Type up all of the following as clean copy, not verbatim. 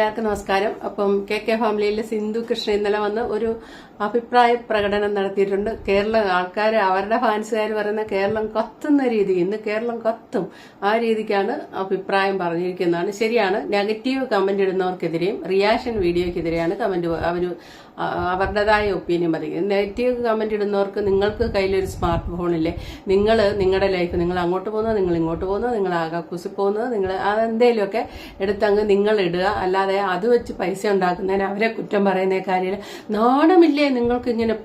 എല്ലാവർക്കും നമസ്കാരം. അപ്പം കെ ഫാമിലിയിലെ സിന്ധു കൃഷ്ണൻ ഇന്നലെ വന്ന് ഒരു അഭിപ്രായ പ്രകടനം നടത്തിയിട്ടുണ്ട്. കേരള ആൾക്കാർ അവരുടെ ഫാൻസുകാർ പറയുന്ന കേരളം കത്തുന്ന രീതി, ഇന്ന് കേരളം കത്തും, ആ രീതിക്കാണ് അഭിപ്രായം പറഞ്ഞിരിക്കുന്നതാണ്. ശരിയാണ്. നെഗറ്റീവ് കമന്റ് ഇടുന്നവർക്കെതിരെയും റിയാക്ഷൻ വീഡിയോക്കെതിരെയാണ് കമന്റ് അവരുടേതായ ഒപ്പീനിയൻ പറയുന്നത്. നെഗറ്റീവ് കമന്റ് ഇടുന്നവർക്ക് നിങ്ങൾക്ക് കയ്യിലൊരു സ്മാർട്ട് ഫോണില്ലേ, നിങ്ങൾ നിങ്ങളുടെ ലൈഫ്, നിങ്ങൾ അങ്ങോട്ട് പോകുന്നത്, നിങ്ങൾ ഇങ്ങോട്ട് പോകുന്നത്, നിങ്ങൾ ആകാക്കുസി പോകുന്നത്, നിങ്ങൾ അതെന്തേലുമൊക്കെ എടുത്തങ്ങ് നിങ്ങൾ ഇടുക. അല്ലാതെ അത് വെച്ച് പൈസ ഉണ്ടാക്കുന്നതിന് അവരെ കുറ്റം പറയുന്ന കാര്യമില്ല. നാണമില്ലേ നിങ്ങൾക്ക് ഇങ്ങനെ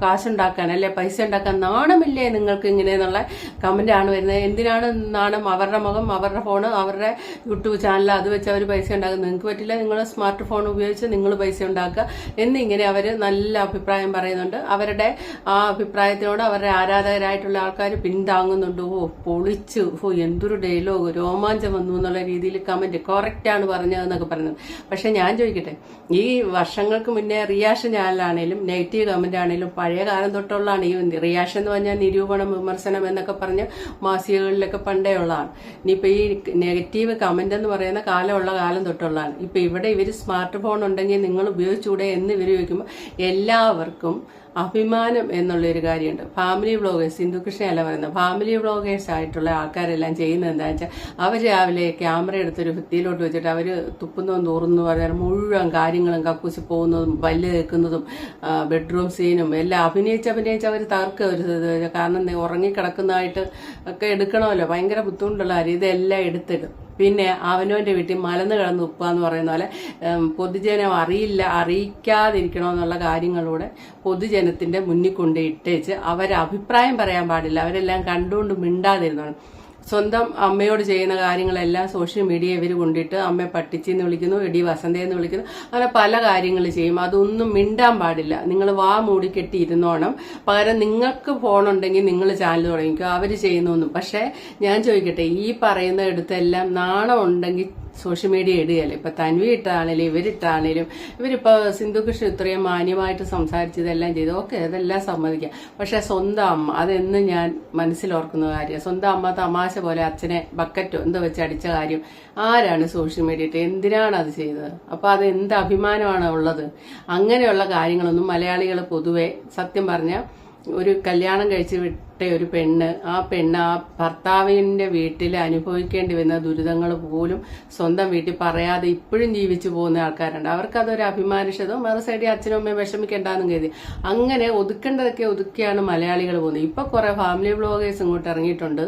കാശുണ്ടാക്കാൻ, അല്ലെ പൈസ ഉണ്ടാക്കാൻ നാണമില്ലേ നിങ്ങൾക്ക് ഇങ്ങനെ എന്നുള്ള കമന്റ് ആണ് വരുന്നത്. എന്തിനാണ് നാണം? അവരുടെ മുഖം, അവരുടെ ഫോണ്, അവരുടെ യൂട്യൂബ് ചാനൽ, അത് വെച്ച് അവർ പൈസ ഉണ്ടാക്കും. നിങ്ങൾക്ക് പറ്റില്ല, നിങ്ങൾ സ്മാർട്ട് ഫോൺ ഉപയോഗിച്ച് നിങ്ങൾ പൈസ ഉണ്ടാക്കുക എന്നിങ്ങനെ അവര് നല്ല അഭിപ്രായം പറയുന്നുണ്ട്. അവരുടെ ആ അഭിപ്രായത്തിനോട് അവരുടെ ആരാധകരായിട്ടുള്ള ആൾക്കാർ പിന്താങ്ങുന്നുണ്ട്. പൊളിച്ചു, എന്തൊരു ഡയലോഗ്, രോമാഞ്ചം വന്നു എന്നുള്ള രീതിയിൽ കമന്റ് കറക്റ്റ് ആണ് പറഞ്ഞതെന്നൊക്കെ പറയുന്നത്. പക്ഷെ ഞാൻ ചോദിക്കട്ടെ, ഈ വർഷങ്ങൾക്ക് മുന്നേ റിയാക്ഷൻ ചാനലാണേലും നെഗറ്റീവ് കമന്റ് ആണേലും പഴയ കാലം തൊട്ടുള്ളതാണ്. ഈ റിയാക്ഷൻ എന്ന് പറഞ്ഞാൽ നിരൂപണം, വിമർശനം എന്നൊക്കെ പറഞ്ഞ് മാസികകളിലൊക്കെ പണ്ടേ ഉള്ളതാണ്. ഇനിയിപ്പോ ഈ നെഗറ്റീവ് കമന്റ് എന്ന് പറയുന്ന കാലമുള്ള കാലം തൊട്ടുള്ളതാണ്. ഇപ്പൊ ഇവിടെ ഇവര് സ്മാർട്ട് ഫോൺ ഉണ്ടെങ്കിൽ നിങ്ങൾ ഉപയോഗിച്ചുകൂടെ എന്ന് ഇവർ ചോദിക്കുമ്പോൾ എല്ലാവർക്കും അഭിമാനം എന്നുള്ളൊരു കാര്യമുണ്ട്. ഫാമിലി വ്ളോഗേഴ്സ്, സിന്ധു കൃഷ്ണയല്ല പറയുന്നത്, ഫാമിലി വ്ളോഗേഴ്സ് ആയിട്ടുള്ള ആൾക്കാരെല്ലാം ചെയ്യുന്നത് എന്താണെന്ന് വെച്ചാൽ അവർ രാവിലെ ക്യാമറ എടുത്തൊരു ഭിത്തിയിലോട്ട് വെച്ചിട്ട് അവർ തുപ്പുന്നതും തൂറുന്നു പറഞ്ഞാൽ മുഴുവൻ കാര്യങ്ങളും കക്കൂസി പോകുന്നതും പല്ല് കേൾക്കുന്നതും ബെഡ്റൂം സീനും എല്ലാം അഭിനയിച്ച് അവർ തകർക്കുക. കാരണം ഉറങ്ങിക്കിടക്കുന്നതായിട്ട് ഒക്കെ എടുക്കണമല്ലോ, ഭയങ്കര ബുദ്ധിമുട്ടുള്ള കാര്യം. ഇതെല്ലാം എടുത്തിടും. പിന്നെ അവനവന്റെ വീട്ടിൽ മലന്ന് കിടന്ന് ഉപ്പാന്ന് പറയുന്ന പോലെ പൊതുജനം അറിയിക്കാതിരിക്കണമെന്നുള്ള കാര്യങ്ങളിലൂടെ പൊതുജനത്തിന്റെ മുന്നിൽ കൊണ്ട് ഇട്ടേച്ച് അവരെ അഭിപ്രായം പറയാൻ പാടില്ല. അവരെല്ലാം കണ്ടുകൊണ്ട് മിണ്ടാതിരുന്നതാണ്. സ്വന്തം അമ്മയോട് ചെയ്യുന്ന കാര്യങ്ങളെല്ലാം സോഷ്യൽ മീഡിയ ഇവർ കൊണ്ടിട്ട് അമ്മയെ പട്ടിച്ചെന്ന് വിളിക്കുന്നു, എടി വസന്തയെന്ന് വിളിക്കുന്നു, അങ്ങനെ പല കാര്യങ്ങൾ ചെയ്യും. അതൊന്നും മിണ്ടാൻ പാടില്ല. നിങ്ങൾ വാ മൂടിക്കെട്ടി ഇരുന്നോണം. പകരം നിങ്ങൾക്ക് ഫോണുണ്ടെങ്കിൽ നിങ്ങൾ ചാനൽ തുടങ്ങിക്കോ, അവർ ചെയ്യുന്നൊന്നും. പക്ഷെ ഞാൻ ചോദിക്കട്ടെ, ഈ പറയുന്ന എടുത്തെല്ലാം നാണം ഉണ്ടെങ്കിൽ സോഷ്യൽ മീഡിയ ഇടുകയല്ലേ. ഇപ്പൊ തൻവി ഇട്ടാണേലും ഇവരിട്ടാണേലും, ഇവരിപ്പോ സിന്ധു കൃഷ്ണൻ ഇത്രയും മാന്യമായിട്ട് സംസാരിച്ചതെല്ലാം ചെയ്തു, ഓക്കെ, അതെല്ലാം സമ്മതിക്കാം. പക്ഷെ സ്വന്തം അമ്മ, അതെന്ന് ഞാൻ മനസ്സിലോർക്കുന്ന കാര്യം, സ്വന്തം അമ്മ തമാശ പോലെ അച്ഛനെ ബക്കറ്റോ എന്തോ വെച്ച് അടിച്ച കാര്യം ആരാണ് സോഷ്യൽ മീഡിയ ഇട്ട്? എന്തിനാണ് അത് ചെയ്തത്? അപ്പൊ അത് എന്ത് അഭിമാനമാണ് ഉള്ളത്? അങ്ങനെയുള്ള കാര്യങ്ങളൊന്നും മലയാളികൾ പൊതുവെ സത്യം പറഞ്ഞ ഒരു കല്യാണം കഴിച്ച് വിട്ട ഒരു പെണ്ണ്, ആ ഭർത്താവിന്റെ വീട്ടിൽ അനുഭവിക്കേണ്ടി വരുന്ന ദുരിതങ്ങൾ പോലും സ്വന്തം വീട്ടിൽ പറയാതെ ഇപ്പോഴും ജീവിച്ചു പോകുന്ന ആൾക്കാരുണ്ട്. അവർക്കതൊരു അഭിമാനിച്ചതും മറു സൈഡിൽ അച്ഛനും അമ്മയും വിഷമിക്കേണ്ടെന്നും കരുതി അങ്ങനെ ഒതുക്കേണ്ടതൊക്കെ ഒതുക്കിയാണ് മലയാളികൾ പോകുന്നത്. ഇപ്പൊ കുറെ ഫാമിലി വ്ളോഗേഴ്സ് ഇങ്ങോട്ട് ഇറങ്ങിയിട്ടുണ്ട്.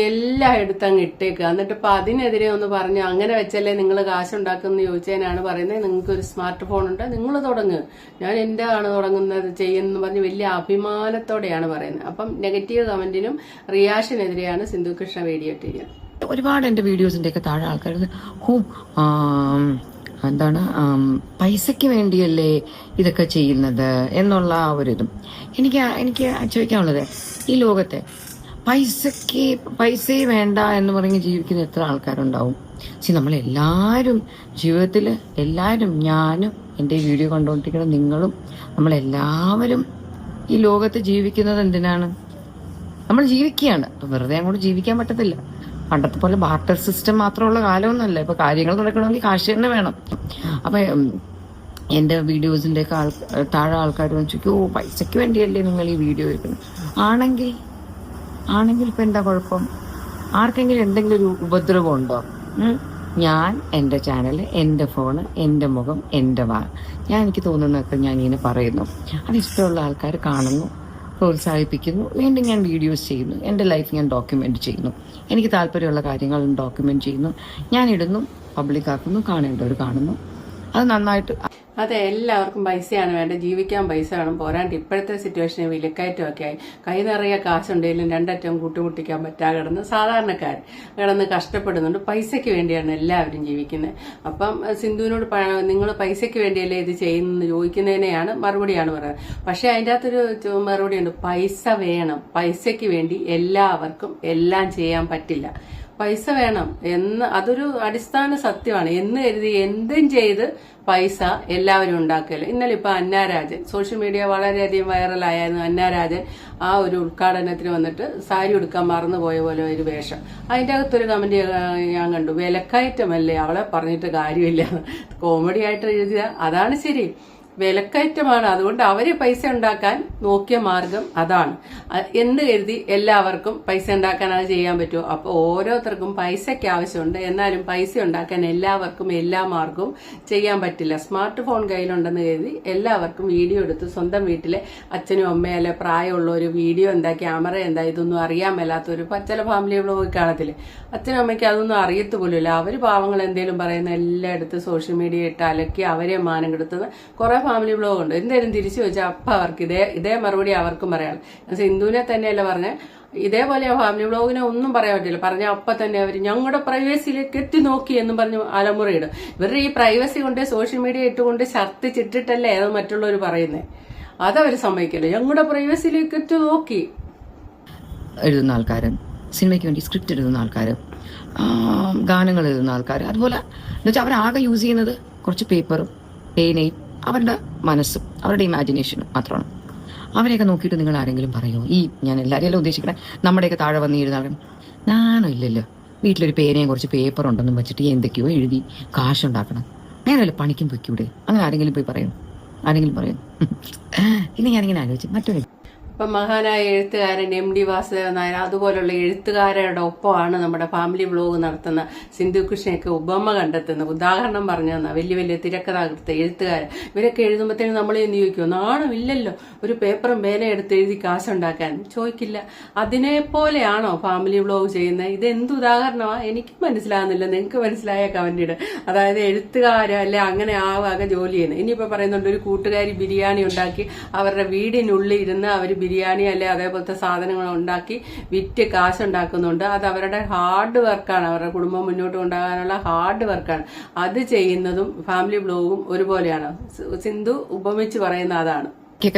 എല്ലാം എടുത്തങ്ങ് ഇട്ടേക്കുക. എന്നിട്ട് ഇപ്പൊ അതിനെതിരെ ഒന്ന് പറഞ്ഞു, അങ്ങനെ വെച്ചല്ലേ നിങ്ങൾ കാശുണ്ടാക്കുന്ന ചോദിച്ചതിനാണ് പറയുന്നത്, നിങ്ങൾക്ക് ഒരു സ്മാർട്ട് ഫോൺ ഉണ്ട്, നിങ്ങൾ തുടങ്ങുക, ഞാൻ എന്റെ ആണ് തുടങ്ങുന്നത് ചെയ്യുന്നു പറഞ്ഞ് വലിയ അഭിമാനത്തോടെയാണ് പറയുന്നത്. അപ്പം നെഗറ്റീവ് കമന്റിനും റിയാക്ഷനെതിരെയാണ് സിന്ധു കൃഷ്ണ വീഡിയോ ഇട്ടിരിക്കുന്നത്. ഒരുപാട് എന്റെ വീഡിയോസിന്റെ ഒക്കെ താഴെ ആൾക്കാർ എന്താണ് പൈസയ്ക്ക് വേണ്ടിയല്ലേ ഇതൊക്കെ ചെയ്യുന്നത് എന്നുള്ള ഒരിതും എനിക്ക് ചോദിക്കാനുള്ളത്, ഈ ലോകത്തെ പൈസയെ വേണ്ട എന്ന് പറഞ്ഞ് ജീവിക്കുന്ന എത്ര ആൾക്കാരുണ്ടാവും? നമ്മളെല്ലാവരും ജീവിതത്തിൽ എല്ലാവരും, ഞാനും എൻ്റെ വീഡിയോ കണ്ടുകൊണ്ടിരിക്കുന്ന നിങ്ങളും, നമ്മളെല്ലാവരും ഈ ലോകത്ത് ജീവിക്കുന്നത് എന്തിനാണ്? നമ്മൾ ജീവിക്കുകയാണ്. വെറുതെ അങ്ങോട്ട് ജീവിക്കാൻ പറ്റത്തില്ല. പണ്ടത്തെ പോലെ ബാർട്ടർ സിസ്റ്റം മാത്രമുള്ള കാലമൊന്നുമല്ല. ഇപ്പൊ കാര്യങ്ങൾ നടക്കണമെങ്കിൽ കാശ് തന്നെ വേണം. അപ്പൊ എന്റെ വീഡിയോസിന്റെ ഒക്കെ താഴെ ആൾക്കാർ ചോദിക്കും, പൈസയ്ക്ക് വേണ്ടിയല്ലേ നിങ്ങൾ ഈ വീഡിയോ എടുക്കുന്നത്? ആണെങ്കിൽ ഇപ്പൊ എന്താ കുഴപ്പം? ആർക്കെങ്കിലും എന്തെങ്കിലും ഒരു ഉപദ്രവം ഉണ്ടോ? ഞാൻ എന്റെ ചാനൽ, എന്റെ ഫോണ്, എന്റെ മുഖം, എന്റെ എനിക്ക് തോന്നുന്നതൊക്കെ ഞാൻ ഇങ്ങനെ പറയുന്നു. അത് ഇഷ്ടമുള്ള ആൾക്കാർ കാണുന്നു, പ്രോത്സാഹിപ്പിക്കുന്നു, വീണ്ടും ഞാൻ വീഡിയോസ് ചെയ്യുന്നു, എന്റെ ലൈഫ് ഞാൻ ഡോക്യുമെന്റ് ചെയ്യുന്നു, എനിക്ക് താല്പര്യമുള്ള കാര്യങ്ങൾ ഡോക്യുമെന്റ് ചെയ്യുന്നു, ഞാൻ ഇടുന്നു, പബ്ലിക് ആക്കുന്നു, കാണേണ്ടവർ കാണുന്നു. അത് നന്നായിട്ട്. അതെ, എല്ലാവർക്കും പൈസയാണ് വേണ്ടത്, ജീവിക്കാൻ പൈസ വേണം. പോരാണ്ട് ഇപ്പോഴത്തെ സിറ്റുവേഷനിൽ വിലക്കയറ്റമൊക്കെ ആയി കൈ നിറയെ കാശുണ്ടെങ്കിലും രണ്ടറ്റം കൂട്ടിമുട്ടിക്കാൻ പറ്റാതെ കിടന്ന് സാധാരണക്കാർ കിടന്ന് കഷ്ടപ്പെടുന്നുണ്ട്. പൈസയ്ക്ക് വേണ്ടിയാണ് എല്ലാവരും ജീവിക്കുന്നത്. അപ്പം സിന്ധുവിനോട് നിങ്ങൾ പൈസയ്ക്ക് വേണ്ടിയല്ലേ ഇത് ചെയ്യുന്നത് ചോദിക്കുന്നതിനെയാണ് മറുപടിയാണ് പറയുന്നത്. പക്ഷെ അതിൻ്റെ അകത്തൊരു മറുപടിയുണ്ട്, പൈസ വേണം. പൈസയ്ക്ക് വേണ്ടി എല്ലാവർക്കും എല്ലാം ചെയ്യാൻ പറ്റില്ല. പൈസ വേണം എന്ന് അതൊരു അടിസ്ഥാന സത്യമാണ്. എന്ന് കരുതി എന്തും ചെയ്ത് പൈസ എല്ലാവരും ഉണ്ടാക്കില്ല. ഇന്നലെ ഇപ്പൊ അന്നാരാജൻ സോഷ്യൽ മീഡിയ വളരെയധികം വൈറലായിരുന്നു. അന്നാരാജൻ ആ ഒരു ഉദ്ഘാടനത്തിന് വന്നിട്ട് സാരി ഉടുക്കാൻ മറന്നുപോയ പോലെ ഒരു വേഷം. അതിന്റെ അകത്തൊരു കമന്റ് ഞാൻ കണ്ടു, വിലക്കയറ്റമല്ലേ, അവളെ പറഞ്ഞിട്ട് കാര്യമില്ല, കോമഡി ആയിട്ട് എഴുതിയ അതാണ് ശരി, വിലക്കയറ്റമാണ്. അതുകൊണ്ട് അവര് പൈസ ഉണ്ടാക്കാൻ നോക്കിയ മാർഗം അതാണ് എന്ന് കരുതി എല്ലാവർക്കും പൈസ ഉണ്ടാക്കാൻ അത് ചെയ്യാൻ പറ്റുമോ? അപ്പൊ ഓരോരുത്തർക്കും പൈസയ്ക്ക് ആവശ്യമുണ്ട്. എന്നാലും പൈസ ഉണ്ടാക്കാൻ എല്ലാവർക്കും എല്ലാ മാർഗവും ചെയ്യാൻ പറ്റില്ല. സ്മാർട്ട് ഫോൺ കയ്യിലുണ്ടെന്ന് കരുതി എല്ലാവർക്കും വീഡിയോ എടുത്ത് സ്വന്തം വീട്ടിലെ അച്ഛനും അമ്മയും അല്ലെ പ്രായമുള്ളവർ വീഡിയോ എന്താ ക്യാമറ എന്താ ഇതൊന്നും അറിയാൻ മേലാത്തൊരു ചില ഫാമിലി വ്ലോഗ് കാണത്തില്ലേ, അച്ഛനും അമ്മയ്ക്ക് അതൊന്നും അറിയത്ത് പോലുമില്ല. അവര് പാവങ്ങൾ എന്തെങ്കിലും പറയുന്ന എല്ലാം എടുത്ത് സോഷ്യൽ മീഡിയ ഇട്ട് അലക്കി അവരെ മാനം കെടുത്തുന്ന കുറെ ഫാമിലി വ്ലോഗ് ഉണ്ട്. എന്തായാലും തിരിച്ചു വെച്ചാൽ അപ്പൊ അവർക്ക് ഇതേ മറുപടി അവർക്കും പറയാം. സിന്ധുവിനെ തന്നെയല്ല പറഞ്ഞ ഇതേപോലെ ഫാമിലി വ്ലോഗിനെ ഒന്നും പറയാൻ പറ്റില്ല. പറഞ്ഞ അപ്പൊ തന്നെ അവർ ഞങ്ങളുടെ പ്രൈവസിയിലേക്ക് എത്തി നോക്കി എന്നും പറഞ്ഞു അലമുറയിടും. ഇവരുടെ ഈ പ്രൈവസി കൊണ്ട് സോഷ്യൽ മീഡിയ ഇട്ടുകൊണ്ട് ഛർത്തിച്ചിട്ടിട്ടല്ലേ അത് മറ്റുള്ളവർ പറയുന്നത്. അതവർ സമ്മതിക്കില്ല. ഞങ്ങളുടെ പ്രൈവസിയിലേക്ക് എത്തി നോക്കി. എഴുതുന്ന ആൾക്കാർ, സിനിമയ്ക്ക് വേണ്ടി സ്ക്രിപ്റ്റ് എഴുതുന്ന ആൾക്കാർ, ഗാനങ്ങൾ എഴുതുന്ന ആൾക്കാർ, അതുപോലെ എന്നുവെച്ചാൽ അവരാകെ യൂസ് ചെയ്യുന്നത് കുറച്ച് പേപ്പറും പേനയും അവരുടെ മനസ്സും അവരുടെ ഇമാജിനേഷനും മാത്രമാണ്. അവരെയൊക്കെ നോക്കിയിട്ട് നിങ്ങൾ ആരെങ്കിലും പറയുമോ? ഞാൻ എല്ലാവരെയും ഉദ്ദേശിക്കണേ നമ്മുടെയൊക്കെ താഴെ വന്ന് എഴുതാൻ നാണോ ഇല്ലല്ലോ. വീട്ടിലൊരു പേനയും കുറച്ച് പേപ്പർ ഉണ്ടെന്നും വെച്ചിട്ട് എന്തൊക്കെയോ എഴുതി കാശുണ്ടാക്കണം. നേരല്ല പണിക്കും പൊയ്ക്കൂടെ? അങ്ങനെ ആരെങ്കിലും പോയി പറയും? ആരെങ്കിലും പറയും? പിന്നെ ഞാനിങ്ങനെ ആലോചിച്ചു മറ്റൊരു ഇപ്പം മഹാനായ എഴുത്തുകാരൻ MD വാസുദേവൻ നായർ അതുപോലുള്ള എഴുത്തുകാരുടെ ഒപ്പമാണ് നമ്മുടെ ഫാമിലി വ്ലോഗ് നടത്തുന്ന സിന്ധു കൃഷ്ണയൊക്കെ ഉപമ കണ്ടെത്തുന്നത്. ഉദാഹരണം പറഞ്ഞു തന്ന വലിയ വലിയ തിരക്കഥാകൃത്ത് എഴുത്തുകാരൻ ഇവരൊക്കെ എഴുതുമ്പോഴത്തേനും നമ്മൾ എന്ത് ചോദിക്കുമോ? നാണമില്ലല്ലോ ഒരു പേപ്പറും പേനയും എടുത്ത് എഴുതി കാശുണ്ടാക്കാൻ? ചോദിക്കില്ല. അതിനെപ്പോലെയാണോ ഫാമിലി വ്ലോഗ് ചെയ്യുന്നത്? ഇത് എന്ത് ഉദാഹരണമാണ്? എനിക്ക് മനസ്സിലാകുന്നില്ല. നിങ്ങൾക്ക് മനസ്സിലായ കമന്റിട്. അതായത് എഴുത്തുകാരല്ലേ അങ്ങനെ ആ വക ജോലി ചെയ്യുന്നത്. ഇനിയിപ്പോ പറയുന്നുണ്ട് ഒരു കൂട്ടുകാരി ബിരിയാണി ഉണ്ടാക്കി അവരുടെ വീടിനുള്ളിൽ ഇരുന്ന് അവർ ബിരിയാണി അല്ലെ അതേപോലത്തെ സാധനങ്ങൾ ഉണ്ടാക്കി വിറ്റ് കാശുണ്ടാക്കുന്നുണ്ട്. അത് അവരുടെ ഹാർഡ് വർക്കാണ്, അവരുടെ കുടുംബം മുന്നോട്ട് കൊണ്ടുപോകാനുള്ള ഹാർഡ് വർക്കാണ്. അത് ചെയ്യുന്നതും ഫാമിലി വ്ലോഗും ഒരുപോലെയാണ്. സിന്ധു ഉപമിച്ച് പറയുന്ന അതാണ്.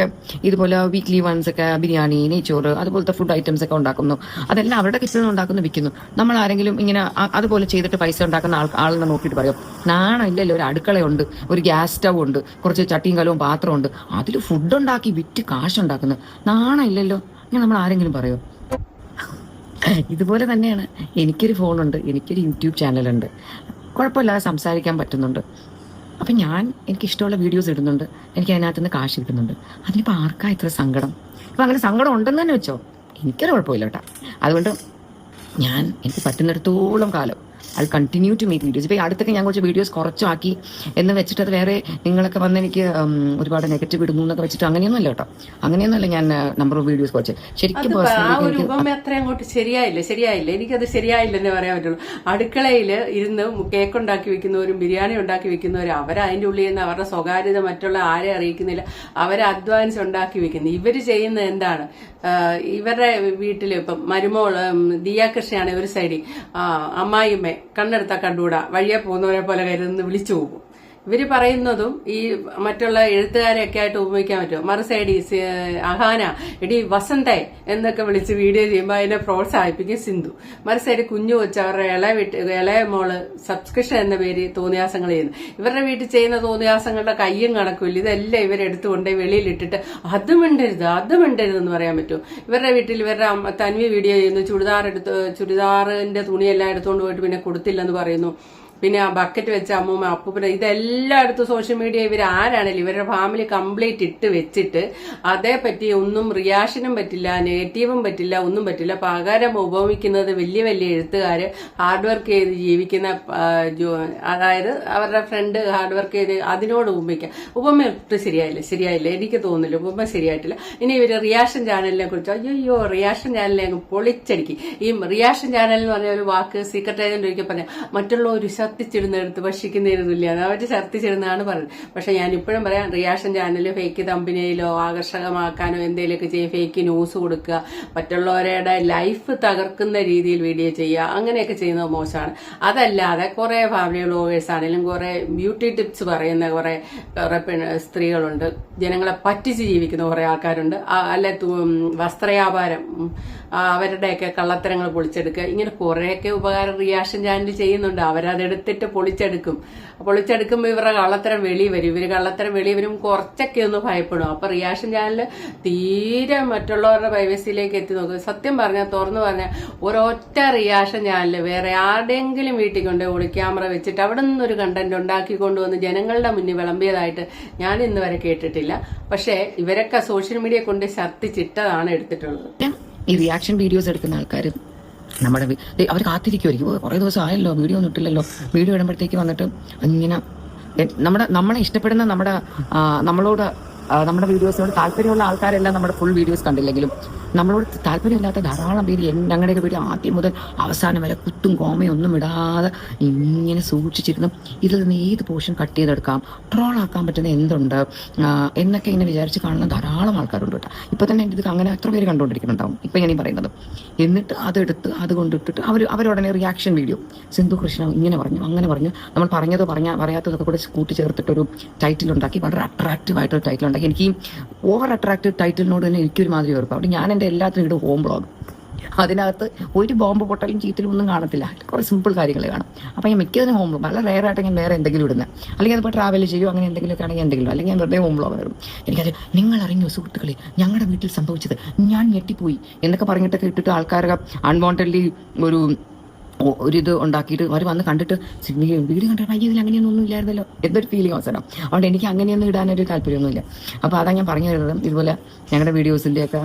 ഇതുപോലെ വീക്ക്ലി വൺസ് ഒക്കെ ബിരിയാണി, നെയ്ച്ചോറ് അതുപോലത്തെ ഫുഡ് ഐറ്റംസ് ഒക്കെ ഉണ്ടാക്കുന്നു. അതെല്ലാം അവരുടെ കിച്ചണിൽ ഉണ്ടാക്കുന്നു, വിൽക്കുന്നു. നമ്മൾ ആരെങ്കിലും ഇങ്ങനെ അതുപോലെ ചെയ്തിട്ട് പൈസ ഉണ്ടാക്കുന്ന ആളിനെ നോക്കിയിട്ട് പറയും നാണം ഇല്ലല്ലോ, ഒരു അടുക്കളയുണ്ട്, ഒരു ഗ്യാസ് സ്റ്റൗ ഉണ്ട്, കുറച്ച് ചട്ടിയും കലവും പാത്രമുണ്ട്, അതിൽ ഫുഡ് ഉണ്ടാക്കി വിറ്റ് കാശുണ്ടാക്കുന്നത് നാണം ഇല്ലല്ലോ. ഇങ്ങനെ നമ്മൾ ആരെങ്കിലും പറയോ? ഇതുപോലെ തന്നെയാണ്. എനിക്കൊരു ഫോണുണ്ട്, എനിക്കൊരു യൂട്യൂബ് ചാനലുണ്ട്, കുഴപ്പമില്ലാതെ സംസാരിക്കാൻ പറ്റുന്നുണ്ട്. അപ്പം എനിക്കിഷ്ടമുള്ള വീഡിയോസ് ഇടുന്നുണ്ട്, എനിക്ക് അതിനകത്ത് നിന്ന് കാശ് കിട്ടുന്നുണ്ട്. അതിനിപ്പോൾ ആർക്കാ ഇത്ര സങ്കടം? ഇപ്പം അങ്ങനെ സങ്കടം ഉണ്ടെന്ന് തന്നെ വെച്ചോ, എനിക്കൊരു കുഴപ്പമില്ല കേട്ടോ. അതുകൊണ്ട് എനിക്ക് പറ്റുന്നിടത്തോളം കാലം I continue to make videos. ഇപ്പോൾ അടുത്തൊക്കെ ഞാൻ കുറച്ച് വീഡിയോസ് കുറച്ചാക്കി എന്ന് വെച്ചിട്ട് അത് വേറെ നിങ്ങളൊക്കെ വന്ന് എനിക്ക് ഒരുപാട് നെഗറ്റീവ് ഇടുന്നു എന്നൊക്കെ വെച്ചിട്ട് അങ്ങനെയൊന്നുമല്ല കേട്ടോ. അങ്ങനെയൊന്നുമല്ല ഞാൻ നമ്പർ ഓഫ് വീഡിയോസ് കുറച്ച് ശരിക്കും അത്ര അങ്ങോട്ട് ശരിയായില്ല. എനിക്കത് ശരിയായില്ലെന്നേ പറയാൻ പറ്റുള്ളൂ. അടുക്കളയിൽ ഇരുന്ന് കേക്ക് ഉണ്ടാക്കി വെക്കുന്നവരും ബിരിയാണി ഉണ്ടാക്കി വെക്കുന്നവരും അവരതിൻ്റെ ഉള്ളിൽ നിന്ന് അവരുടെ സ്വകാര്യത മറ്റുള്ള ആരെ അറിയിക്കുന്നില്ല. അവരെ അധ്വാനിച്ച് ഉണ്ടാക്കി വെക്കുന്നു. ഇവര് ചെയ്യുന്നത് എന്താണ്? ഇവരുടെ വീട്ടില് ഇപ്പം മരുമോള് ദിയാകൃഷ്ണയാണ് ഒരു സൈഡിൽ, അമ്മായിമ്മ കണ്ണെടുത്താ കണ്ടുകൂടാ, വഴിയെ പോകുന്നവരെ പോലെ കരുതുന്ന വിളിച്ചു പോകും. ഇവര് പറയുന്നതും ഈ മറ്റുള്ള എഴുത്തുകാരെയൊക്കെ ആയിട്ട് ഉപയോഗിക്കാൻ പറ്റുമോ? മറുസൈഡി അഹാന എടി വസന്തേ എന്നൊക്കെ വിളിച്ച് വീഡിയോ ചെയ്യുമ്പോൾ അതിനെ പ്രോത്സാഹിപ്പിക്കും സിന്ധു. മറുസൈഡി കുഞ്ഞു വെച്ച് അവരുടെ ഇളയ മോള് സബ്സ്ക്രിപ്ഷൻ എന്ന പേര് തോന്നിയാസങ്ങൾ ചെയ്യുന്നു. ഇവരുടെ വീട്ടിൽ ചെയ്യുന്ന തോന്നിയാസങ്ങളുടെ കയ്യും കണക്കില്ല. ഇതെല്ലാം ഇവരെടുത്തുകൊണ്ട് വെളിയിലിട്ടിട്ട് അത് മിണ്ടരുതെന്ന് പറയാൻ പറ്റുമോ? ഇവരുടെ വീട്ടിൽ ഇവരുടെ തന്വി വീഡിയോ ചെയ്യുന്നു, ചുരിദാറിന്റെ തുണിയെല്ലാം എടുത്തുകൊണ്ട് പോയിട്ട് പിന്നെ കൊടുത്തില്ലെന്ന് പറയുന്നു. പിന്നെ ആ ബക്കറ്റ് വെച്ച അമ്മൂമ്മ അപ്പൂപ്പന ഇതെല്ലായിടത്തും സോഷ്യൽ മീഡിയ ഇവർ ആരാണേലും ഇവരുടെ ഫാമിലി കംപ്ലീറ്റ് ഇട്ട് വെച്ചിട്ട് അതേപറ്റി ഒന്നും റിയാക്ഷനും പറ്റില്ല, നെഗറ്റീവും പറ്റില്ല, ഒന്നും പറ്റില്ല. പകരം ഉപമിക്കുന്നത് വലിയ വലിയ എഴുത്തുകാര് ഹാർഡ് വർക്ക് ചെയ്ത് ജീവിക്കുന്ന, അതായത് അവരുടെ ഫ്രണ്ട് ഹാർഡ് വർക്ക് ചെയ്ത് അതിനോട് ഉപമിക്കാം. ഉപമ ഒട്ടും ശരിയായില്ല, എനിക്ക് തോന്നുന്നില്ല ഉപമ ശരിയായിട്ടില്ല. ഇനി ഇവര് റിയാക്ഷൻ ചാനലിനെ കുറിച്ച് അയ്യോ റിയാക്ഷൻ ചാനലിനെ അങ്ങ് പൊളിച്ചടിക്കും. ഈ റിയാക്ഷൻ ചാനൽ എന്ന് പറഞ്ഞ ഒരു വാക്ക് സീക്രട്ട് ഏജന്റ് ഒരിക്കൽ പറഞ്ഞ മറ്റുള്ള ഒരു ഛർദ്ദിച്ചിടുന്നെടുത്ത് ഭക്ഷിക്കുന്നതിന് തുല്യമാണ്. അവർ ഛർദ്ദിച്ചിടുന്നതാണ് പറയുന്നത്. പക്ഷെ ഞാൻ ഇപ്പോഴും പറയാം, റിയാക്ഷൻ ചാനലിൽ ഫേക്ക് തമ്പനയിലോ ആകർഷകമാക്കാനോ എന്തെങ്കിലുമൊക്കെ ചെയ്യും, ഫേക്ക് ന്യൂസ് കൊടുക്കുക, മറ്റുള്ളവരുടെ ലൈഫ് തകർക്കുന്ന രീതിയിൽ വീഡിയോ ചെയ്യുക, അങ്ങനെയൊക്കെ ചെയ്യുന്നത് മോശമാണ്. അതല്ലാതെ കുറെ ഫാമിലി വ്ളോഗേഴ്സ് ആണെങ്കിലും കുറെ ബ്യൂട്ടി ടിപ്സ് പറയുന്ന കുറെ സ്ത്രീകളുണ്ട്, ജനങ്ങളെ പറ്റിച്ച് ജീവിക്കുന്ന കുറെ ആൾക്കാരുണ്ട്, അല്ലെ വസ്ത്രവ്യാപാരം, അവരുടെയൊക്കെ കള്ളത്തരങ്ങൾ പൊളിച്ചെടുക്കുക, ഇങ്ങനെ കുറേയൊക്കെ ഉപകാരം റിയാക്ഷൻ ചാനൽ ചെയ്യുന്നുണ്ട്. അവരതെടുത്തിട്ട് പൊളിച്ചെടുക്കുമ്പോൾ ഇവരുടെ കള്ളത്തരം വെളി വരും. ഇവർ കള്ളത്തരം വെളി വരും, കുറച്ചൊക്കെ ഒന്ന് ഭയപ്പെടും. അപ്പൊ റിയാക്ഷൻ ചാനൽ തീരെ മറ്റുള്ളവരുടെ പ്രൈവസിയിലേക്ക് എത്തി നോക്കും. സത്യം പറഞ്ഞാൽ, തുറന്നു പറഞ്ഞാൽ, ഒരൊറ്റ റിയാക്ഷൻ ചാനൽ വേറെ ആരുടെയെങ്കിലും വീട്ടിൽ കൊണ്ട് ക്യാമറ വെച്ചിട്ട് അവിടെ നിന്നൊരു കണ്ടന്റ് ഉണ്ടാക്കി കൊണ്ടുവന്ന് ജനങ്ങളുടെ മുന്നിൽ വിളമ്പിയതായിട്ട് ഞാൻ ഇന്ന് വരെ കേട്ടിട്ടില്ല. പക്ഷേ ഇവരൊക്കെ സോഷ്യൽ മീഡിയ കൊണ്ട് ഛർദ്ദിച്ചിട്ടതാണ് എടുത്തിട്ടുള്ളത്. ഈ റിയാക്ഷൻ വീഡിയോസ് എടുക്കുന്ന ആൾക്കാർ നമ്മുടെ അവർ കാത്തിരിക്കുമായിരിക്കും, കുറേ ദിവസം ആയല്ലോ വീഡിയോ ഒന്നും ഇട്ടില്ലല്ലോ, വീഡിയോ ഇടുമ്പോഴത്തേക്ക് വന്നിട്ട് ഇങ്ങനെ നമ്മളെ ഇഷ്ടപ്പെടുന്ന നമ്മളോട് നമ്മുടെ വീഡിയോസിനോട് താല്പര്യമുള്ള ആൾക്കാരെല്ലാം നമ്മുടെ ഫുൾ വീഡിയോസ് കണ്ടില്ലെങ്കിലും നമ്മളോട് താല്പര്യമില്ലാത്ത ധാരാളം പേര് ഞങ്ങളുടെയൊക്കെ വീഡിയോ ആദ്യം മുതൽ അവസാനം വരെ കുത്തും കോമയും ഒന്നും ഇടാതെ ഇങ്ങനെ സൂക്ഷിച്ചിരുന്നു ഇതിൽ നിന്ന് ഏത് പോർഷൻ കട്ട് ചെയ്തെടുക്കാം, ട്രോളാക്കാൻ പറ്റുന്ന എന്തുണ്ട് എന്നൊക്കെ ഇങ്ങനെ വിചാരിച്ച് കാണുന്ന ധാരാളം ആൾക്കാരുണ്ട് കേട്ടോ. ഇപ്പൊ തന്നെ എൻ്റെ ഇത് അങ്ങനെ എത്ര പേര് കണ്ടുകൊണ്ടിരിക്കുന്നുണ്ടാവും ഇപ്പൊ ഞാൻ ഈ പറയുന്നത്. എന്നിട്ട് അതെടുത്ത് അത് കൊണ്ടിട്ടിട്ട് അവരുടനെ റിയാക്ഷൻ വീഡിയോ, സിന്ധു കൃഷ്ണ ഇങ്ങനെ പറഞ്ഞു അങ്ങനെ പറഞ്ഞു, നമ്മൾ പറഞ്ഞതോ പറയാത്തതൊക്കെ കൂടെ കൂട്ടിച്ചേർത്തിട്ടൊരു ടൈറ്റിൽ ഉണ്ടാക്കി, വളരെ അട്രാക്റ്റീവ് ആയിട്ടൊരു ടൈറ്റിൽ ഉണ്ടാക്കി. എനിക്ക് ഓവർ അട്രാക്റ്റീവ് ടൈറ്റിലിനോട് തന്നെ എനിക്കൊരു മാതിരി വെറുപ്പ്. അവിടെ ഞാൻ എൻ്റെ എല്ലാത്തിനും ഇടും ഹോം ബ്ലോഗ്. അതിനകത്ത് ഒരു ബോംബ് പൊട്ടലും ചീറ്റലും ഒന്നും കാണത്തില്ല, കുറേ സിമ്പിൾ കാര്യങ്ങൾ കാണും. അപ്പം ഞാൻ മിക്കതിനും ഹോം ബ്ലോഗ്, വളരെ റെയറായിട്ട് ഞാൻ വേറെ എന്തെങ്കിലും ഇടുന്നത്, അല്ലെങ്കിൽ അതിപ്പോൾ ട്രാവൽ ചെയ്യുമോ അങ്ങനെ എന്തെങ്കിലുമൊക്കെ ആണെങ്കിൽ എന്തെങ്കിലും, അല്ലെങ്കിൽ ഞാൻ വെറുതെ ഹോം ബ്ലോഗ് ഇടും. എനിക്കത് നിങ്ങൾ അറിഞ്ഞു സുഹൃത്തുക്കളെ ഞങ്ങളുടെ വീട്ടിൽ സംഭവിച്ചത്, ഞാൻ ഞെട്ടിപ്പോയി എന്നൊക്കെ പറഞ്ഞിട്ടൊക്കെ ഇട്ടിട്ട് ആൾക്കാരൊക്കെ അൺവാണ്ടഡ്ലി ഒരിത് ഉണ്ടാക്കിയിട്ട് അവർ വന്ന് കണ്ടിട്ട് വീഡിയോ കണ്ടിട്ട് ഇതിൽ അങ്ങനെയൊന്നും ഇല്ലായിരുന്നല്ലോ എന്തൊരു ഫീലിംഗ് അവസരം. അതുകൊണ്ട് എനിക്ക് അങ്ങനെയൊന്നും ഇടാനൊരു താല്പര്യമൊന്നുമില്ല. അപ്പോൾ അതാണ് ഞാൻ പറഞ്ഞു തരുന്നത്. ഇതുപോലെ ഞങ്ങളുടെ വീഡിയോസിൻ്റെയൊക്കെ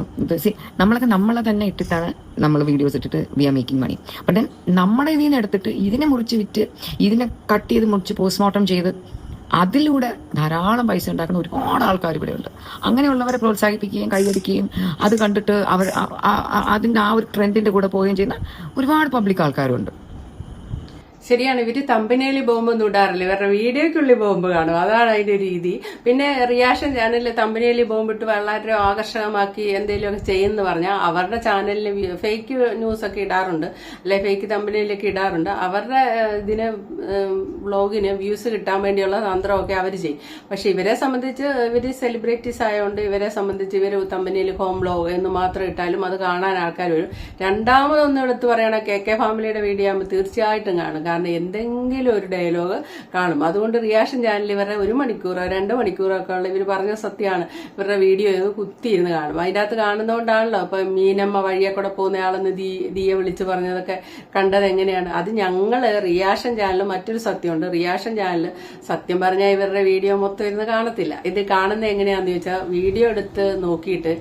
നമ്മളെ തന്നെ ഇട്ടിട്ടാണ് നമ്മൾ വീഡിയോസ് ഇട്ടിട്ട് we are making money. But നമ്മുടെ ഇതിൽ നിന്ന് എടുത്തിട്ട് ഇതിനെ മുറിച്ച് വിറ്റ്, ഇതിനെ കട്ട് ചെയ്ത് മുറിച്ച് പോസ്റ്റ്മോർട്ടം ചെയ്ത് അതിലൂടെ ധാരാളം പൈസ ഉണ്ടാക്കുന്ന ഒരുപാട് ആൾക്കാർ ഇവിടെ ഉണ്ട്. അങ്ങനെയുള്ളവരെ പ്രോത്സാഹിപ്പിക്കുകയും കൈയടിക്കുകയും അത് കണ്ടിട്ട് അതിൻ്റെ ആ ഒരു ട്രെൻഡിന്റെ കൂടെ പോവുകയും ചെയ്യുന്ന ഒരുപാട് പബ്ലിക് ആൾക്കാരുണ്ട്. ശരിയാണ്, ഇവര് തമ്പനയിൽ ബോംബൊന്നും ഇടാറില്ല, ഇവരുടെ വീഡിയോയ്ക്കുള്ളിൽ ബോംബ് കാണും, അതാണ് അതിന്റെ രീതി. പിന്നെ റിയാക്ഷൻ ചാനലിൽ തമ്പനയിൽ ബോംബിട്ട് വളരെ ആകർഷകമാക്കി എന്തെങ്കിലുമൊക്കെ ചെയ്യുമെന്ന് പറഞ്ഞാൽ അവരുടെ ചാനലിൽ ഫേക്ക് ന്യൂസ് ഒക്കെ ഇടാറുണ്ട്, അല്ലെ ഫേക്ക് തമ്പനയിലൊക്കെ ഇടാറുണ്ട്. അവരുടെ ഇതിന് വ്ളോഗിന് വ്യൂസ് കിട്ടാൻ വേണ്ടിയുള്ള തന്ത്രമൊക്കെ അവർ ചെയ്യും. പക്ഷെ ഇവരെ സംബന്ധിച്ച് ഇവര് സെലിബ്രിറ്റീസ് ആയതുകൊണ്ട് ഇവരെ സംബന്ധിച്ച് ഇവര് തമ്പനയിൽ ഹോം വ്ളോഗ് എന്ന് മാത്രം ഇട്ടാലും അത് കാണാൻ ആൾക്കാർ വരും. രണ്ടാമതൊന്നും എടുത്ത് പറയണ കെ ഫാമിലിയുടെ വീഡിയോ ആകുമ്പോൾ തീർച്ചയായിട്ടും കാണും, കാരണം എന്തെങ്കിലും ഒരു ഡയലോഗ് കാണും. അതുകൊണ്ട് റിയാക്ഷൻ ചാനൽ ഇവരുടെ 1 മണിക്കൂറോ 2 മണിക്കൂറോ ഒക്കെ ഉള്ള ഇവർ പറഞ്ഞ സത്യമാണ്, ഇവരുടെ വീഡിയോ കുത്തിയിരുന്ന് കാണും. അതിൻ്റെ അകത്ത് കാണുന്നതുകൊണ്ടാണല്ലോ ഇപ്പൊ മീനമ്മ വഴിയെ കൂടെ പോകുന്നയാളെന്ന് ദിയെ വിളിച്ച് പറഞ്ഞതൊക്കെ കണ്ടത് എങ്ങനെയാണ്. അത് ഞങ്ങള് റിയാക്ഷൻ ചാനൽ മറ്റൊരു സത്യമുണ്ട്, റിയാക്ഷൻ ചാനൽ സത്യം പറഞ്ഞാൽ ഇവരുടെ വീഡിയോ മൊത്തം ഇരുന്ന് കാണത്തില്ല. ഇത് കാണുന്നത് എങ്ങനെയാന്ന് ചോദിച്ചാൽ വീഡിയോ എടുത്ത് നോക്കിയിട്ട്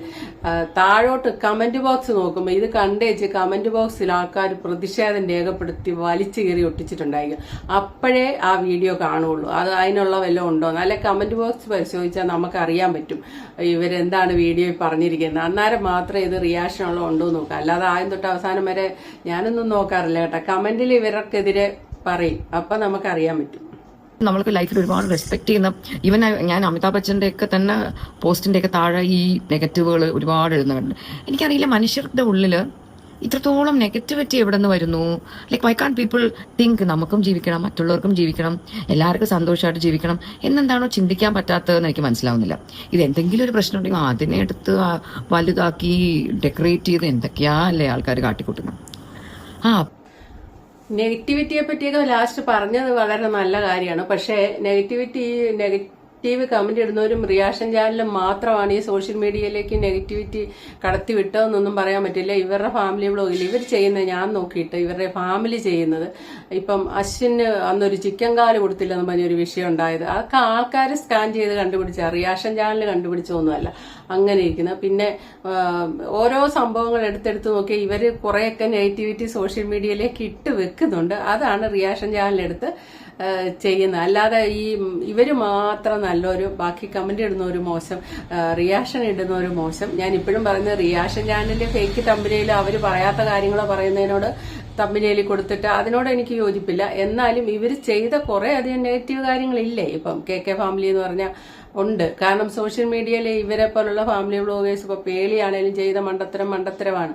താഴോട്ട് കമന്റ് ബോക്സ് നോക്കുമ്പോൾ ഇത് കണ്ടേച്ച് കമന്റ് ബോക്സിൽ ആൾക്കാർ പ്രതിഷേധം രേഖപ്പെടുത്തി വലിച്ചു കയറി ഒട്ടിച്ചിട്ടുണ്ടായിരിക്കും. അപ്പോഴേ ആ വീഡിയോ കാണുള്ളൂ. അത് അതിനുള്ള വല്ലതും ഉണ്ടോന്ന്, അല്ലെ കമന്റ് ബോക്സ് പരിശോധിച്ചാൽ നമുക്ക് അറിയാൻ പറ്റും ഇവരെന്താണ് വീഡിയോയിൽ പറഞ്ഞിരിക്കുന്നത്. അന്നേരം മാത്രമേ ഇത് റിയാക്ഷൻ ഉള്ള ഉണ്ടോ നോക്കാം. അല്ലാതെ ആദ്യം തൊട്ട് അവസാനം വരെ ഞാനൊന്നും നോക്കാറില്ല കേട്ടോ. കമന്റിൽ ഇവർക്കെതിരെ പറയും, അപ്പൊ നമുക്ക് അറിയാൻ പറ്റും. നമ്മൾക്ക് ലൈഫിൽ ഒരുപാട് റെസ്പെക്ട് ചെയ്യുന്ന, ഈവൻ ഞാൻ അമിതാഭ് ബച്ചന്റെ ഒക്കെ തന്നെ പോസ്റ്റിന്റെ ഒക്കെ താഴെ ഈ നെഗറ്റീവുകൾ ഒരുപാട് എഴുതുന്നുണ്ട്. എനിക്കറിയില്ല മനുഷ്യരുടെ ഉള്ളില് ഇത്രത്തോളം നെഗറ്റിവിറ്റി എവിടെ നിന്ന് വരുന്നു. Like why can people think നമുക്കും ജീവിക്കണം, മറ്റുള്ളവർക്കും ജീവിക്കണം, എല്ലാവർക്കും സന്തോഷമായിട്ട് ജീവിക്കണം എന്നെന്താണോ ചിന്തിക്കാൻ പറ്റാത്തതെന്ന് എനിക്ക് മനസ്സിലാവുന്നില്ല. ഇത് എന്തെങ്കിലും ഒരു പ്രശ്നം ഉണ്ടെങ്കിൽ അതിനെ എടുത്ത് വലുതാക്കി ഡെക്കറേറ്റ് ചെയ്ത് എന്തൊക്കെയാ അല്ലേ ആൾക്കാർ കാട്ടിക്കൂട്ടുന്നത്. നെഗറ്റിവിറ്റിയെ പറ്റിയൊക്കെ ലാസ്റ്റ് പറഞ്ഞത് വളരെ നല്ല കാര്യമാണ്. പക്ഷേ നെഗറ്റീവ് കമന്റ് ഇടുന്നവരും റിയാക്ഷൻ ചാനലും മാത്രമാണ് ഈ സോഷ്യൽ മീഡിയയിലേക്ക് നെഗറ്റിവിറ്റി കടത്തി വിട്ടതെന്നൊന്നും പറയാൻ പറ്റില്ല. ഇവരുടെ ഫാമിലി വ്ളോഗിൽ ഇവർ ചെയ്യുന്നത് ഞാൻ നോക്കിയിട്ട് ഇവരുടെ ഫാമിലി ചെയ്യുന്നത്, ഇപ്പം അശ്വിന് അന്നൊരു ചിക്കൻ കാല് കൊടുത്തില്ലെന്ന് പറഞ്ഞൊരു വിഷയം ഉണ്ടായത്, അതൊക്കെ ആൾക്കാർ സ്കാൻ ചെയ്ത് കണ്ടുപിടിച്ച, റിയാക്ഷൻ ചാനൽ കണ്ടുപിടിച്ചൊന്നുമല്ല അങ്ങനെ ഇരിക്കുന്നത്. പിന്നെ ഓരോ സംഭവങ്ങൾ എടുത്തെടുത്ത് നോക്കി ഇവര് കുറെയൊക്കെ നെഗറ്റിവിറ്റി സോഷ്യൽ മീഡിയയിലേക്ക് ഇട്ട് വെക്കുന്നുണ്ട്. അതാണ് റിയാക്ഷൻ ചാനലെടുത്ത് ചെയ്യുന്നത്. അല്ലാതെ ഇവര് മാത്രം നല്ലൊരു, ബാക്കി കമന്റ് ഇടുന്നവര് മോശം, റിയാക്ഷൻ ഇടുന്നവര് മോശം. ഞാൻ ഇപ്പോഴും പറയുന്നത് റിയാക്ഷൻ ചാനലിൽ ഫേക്ക് തമ്പനയിൽ അവര് പറയാത്ത കാര്യങ്ങളോ പറയുന്നതിനോട് തമ്മിലേലി കൊടുത്തിട്ട് അതിനോട് എനിക്ക് യോജിപ്പില്ല. എന്നാലും ഇവർ ചെയ്ത കുറെ അധികം നെഗറ്റീവ് കാര്യങ്ങളില്ലേ. ഇപ്പം KK ഫാമിലി എന്ന് പറഞ്ഞാൽ ഉണ്ട്. കാരണം സോഷ്യൽ മീഡിയയിൽ ഇവരെ പോലുള്ള ഫാമിലി വ്ളോഗേഴ്സ് ഇപ്പൊ പേളിയാണേലും ചെയ്ത മണ്ടത്തരമാണ്.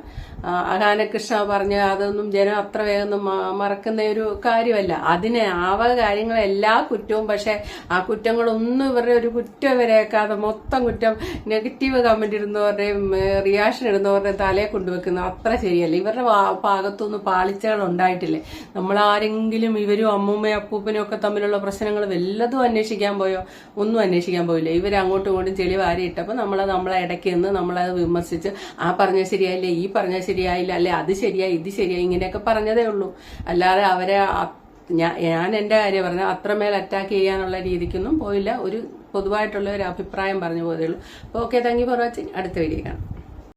അഹാനകൃഷ്ണ പറഞ്ഞ അതൊന്നും ജനം അത്ര വേഗം മറക്കുന്ന ഒരു കാര്യമല്ല. അതിന് ആവക കാര്യങ്ങളെല്ലാ കുറ്റവും, പക്ഷെ ആ കുറ്റങ്ങളൊന്നും ഇവരുടെ ഒരു കുറ്റം വരേക്കാതെ മൊത്തം കുറ്റം നെഗറ്റീവ് കമന്റ് ഇടുന്നവരുടെയും റിയാക്ഷൻ ഇടുന്നവരുടെയും തലയെ കൊണ്ടുവെക്കുന്നത് അത്ര ശരിയല്ല. ഇവരുടെ ഭാഗത്തൊന്നും പാളിച്ചകൾ ഉണ്ടായിട്ടില്ലേ. നമ്മളാരെങ്കിലും ഇവരും അമ്മൂമ്മയും അപ്പൂപ്പനും ഒക്കെ തമ്മിലുള്ള പ്രശ്നങ്ങൾ വല്ലതും അന്വേഷിക്കാൻ പോയോ? ഒന്നും അന്വേഷിക്കാൻ പോയില്ല. ഇവർ അങ്ങോട്ടും ഇങ്ങോട്ടും ചെളി വാരിയിട്ടപ്പോൾ നമ്മളെ ഇടയ്ക്ക് നിന്ന് നമ്മളത് വിമർശിച്ച് ആ പറഞ്ഞ ശരിയായില്ലേ, ഈ പറഞ്ഞ ശരിയായില്ല, അല്ലെ അത് ശരിയായി ഇത് ശരിയായി ഇങ്ങനെയൊക്കെ പറഞ്ഞതേ ഉള്ളൂ. അല്ലാതെ അവരെ ഞാൻ എന്റെ കാര്യം പറഞ്ഞ അത്രമേൽ അറ്റാക്ക് ചെയ്യാനുള്ള രീതിക്കൊന്നും പോയില്ല. ഒരു പൊതുവായിട്ടുള്ള ഒരു അഭിപ്രായം പറഞ്ഞു പോയതേ ഉള്ളൂ. Okay, thank you for watching. അടുത്ത വീഡിയോ കാണാം.